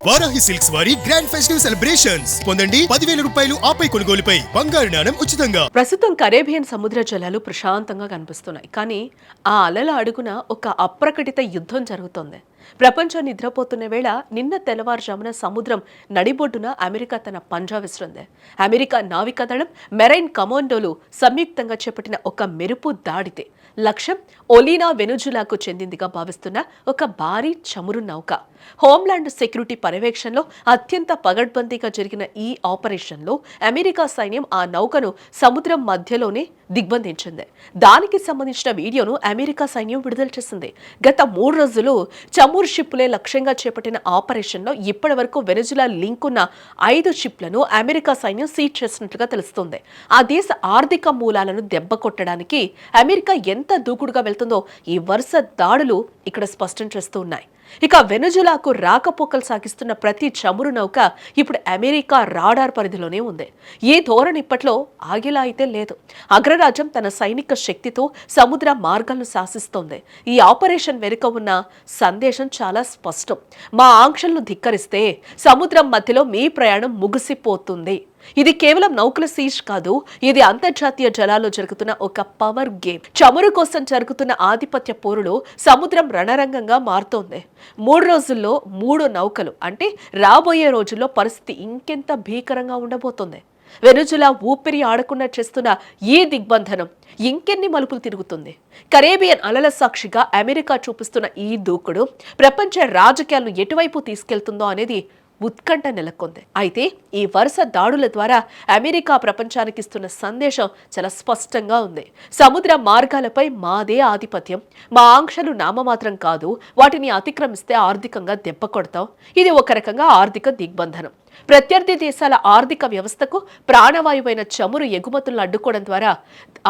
Varahi silks వారి grand festive celebrations పొందండి 10,000 రూపాయలు ఆపై కొనుగోలుపై బంగారు నాణెం ఉచితంగా. ప్రస్తుతం కరేబియన్ సముద్ర జలాలు ప్రశాంతంగా కనిపిస్తున్నాయి. కానీ ఆ అలల అడుగున ఒక అప్రకటిత యుద్ధం జరుగుతోంది. ప్రపంచం నిద్రపోతున్న వేళ నిన్న తెల్లవారుజామున సముద్రం నడిబొడ్డున అమెరికా తన పంజా విసిరింది. అమెరికా నావికాదళం, మెరైన్ కమాండోలు సంయుక్తంగా చేపట్టిన ఒక మెరుపు దాడితే లక్ష్యం ఒలీనా వెనుజులాకు చెందిందిగా భావిస్తున్న ఒక భారీ చమురు నౌక. హోంల్యాండ్ సెక్యూరిటీ పర్యవేక్షణలో అత్యంత పగడ్బందీగా జరిగిన ఈ ఆపరేషన్లో అమెరికా సైన్యం ఆ నౌకను సముద్రం మధ్యలోనే దిగ్బంధించింది. దానికి సంబంధించిన వీడియోను అమెరికా సైన్యం విడుదల చేసింది. గత 3 రోజులు చమురు షిప్పులే లక్ష్యంగా చేపట్టిన ఆపరేషన్లో ఇప్పటి వరకు వెనుజులా లింక్ ఉన్న 5 షిప్లను అమెరికా సైన్యం సీజ్ చేసినట్లుగా తెలుస్తోంది. ఆ దేశ ఆర్థిక మూలాలను దెబ్బ కొట్టడానికి అమెరికా ఎంత దూకుడుగా వెళ్తుందో ఈ వరుస దాడులు ఇక్కడ స్పష్టం చేస్తూ ఉన్నాయి. ఇక వెనుజులాకు రాకపోకలు సాగిస్తున్న ప్రతి చమురు నౌక ఇప్పుడు అమెరికా రాడార్ పరిధిలోనే ఉంది. ఈ ధోరణి ఇప్పట్లో ఆగేలా అయితే లేదు. అగ్రరాజ్యం తన సైనిక శక్తితో సముద్ర మార్గాలను శాసిస్తోంది. ఈ ఆపరేషన్ వెనుక ఉన్న సందేశం చాలా స్పష్టం. మా ఆంక్షలను ధిక్కరిస్తే సముద్రం మధ్యలో మీ ప్రయాణం ముగిసిపోతుంది. ఇది కేవలం నౌకల సీజ్ కాదు, ఇది అంతర్జాతీయ జలాల్లో జరుగుతున్న ఒక పవర్ గేమ్. చమురు కోసం జరుగుతున్న ఆధిపత్య పోరులో సముద్రం రణరంగంగా మారుతోంది. 3 రోజుల్లో 3 నౌకలు అంటే రాబోయే రోజుల్లో పరిస్థితి ఇంకెంత భీకరంగా ఉండబోతోంది. వెనుజులా ఊపిరి ఆడకుండా చేస్తున్న ఈ దిగ్బంధనం ఇంకెన్ని మలుపులు తిరుగుతుంది. కరేబియన్ అలల సాక్షిగా అమెరికా చూపిస్తున్న ఈ దూకుడు ప్రపంచ రాజకీయాలను ఎటువైపు తీసుకెళ్తుందో అనేది ఉత్కంఠ నెలకొంది. అయితే ఈ వరుస దాడుల ద్వారా అమెరికా ప్రపంచానికి ఇస్తున్న సందేశం చాలా స్పష్టంగా ఉంది. సముద్ర మార్గాలపై మాదే ఆధిపత్యం, మా ఆంక్షలు నామమాత్రం కాదు, వాటిని అతిక్రమిస్తే ఆర్థికంగా దెబ్బ కొడతాం. ఇది ఒక రకంగా ఆర్థిక దిగ్బంధనం. ప్రత్యర్థి దేశాల ఆర్థిక వ్యవస్థకు ప్రాణవాయువైన చమురు ఎగుమతులను అడ్డుకోవడం ద్వారా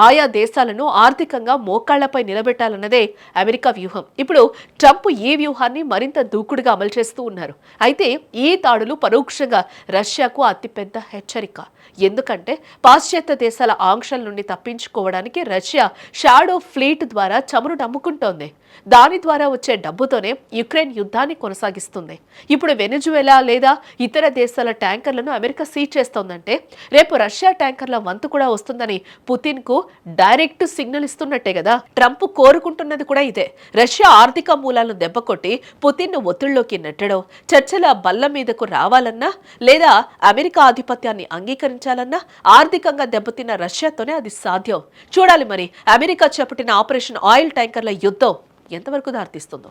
ఆయా దేశాలను ఆర్థికంగా మోకాళ్లపై నిలబెట్టాలన్నదే అమెరికా వ్యూహం. ఇప్పుడు ట్రంప్ ఈ వ్యూహాన్ని మరింత దూకుడుగా అమలు చేస్తూ ఉన్నారు. అయితే ఈ దాడులు పరోక్షంగా రష్యాకు అతిపెద్ద హెచ్చరిక. ఎందుకంటే పాశ్చాత్య దేశాల ఆంక్షల నుండి తప్పించుకోవడానికి రష్యా షాడో ఫ్లీట్ ద్వారా చమురు అమ్ముకుంటోంది. దాని ద్వారా వచ్చే డబ్బుతోనే యుక్రెయిన్ యుద్ధాన్ని కొనసాగిస్తుంది. ఇప్పుడు వెనుజువేలా లేదా ఇతర దేశాల ట్యాంకర్లను అమెరికా సీజ్ చేస్తోందంటే రేపు రష్యా ట్యాంకర్ల వంతు కూడా వస్తుందని పుతిన్ కు డైరెక్ట్ సిగ్నల్ ఇస్తున్నట్టే కదా. ట్రంప్ కోరుకుంటున్నది కూడా ఇదే. రష్యా ఆర్థిక మూలాలను దెబ్బకొట్టి పుతిన్ ను ఒత్తిడిలోకి నెట్టడం, చర్చల బల్ల మీదకు రావాలన్నా లేదా అమెరికా ఆధిపత్యాన్ని అంగీకరించాలన్నా ఆర్థికంగా దెబ్బతిన్న రష్యాతోనే అది సాధ్యం. చూడాలి మరి అమెరికా చేపట్టిన ఆపరేషన్ ఆయిల్ ట్యాంకర్ల యుద్ధం ఎంతవరకు దారితీస్తుందో.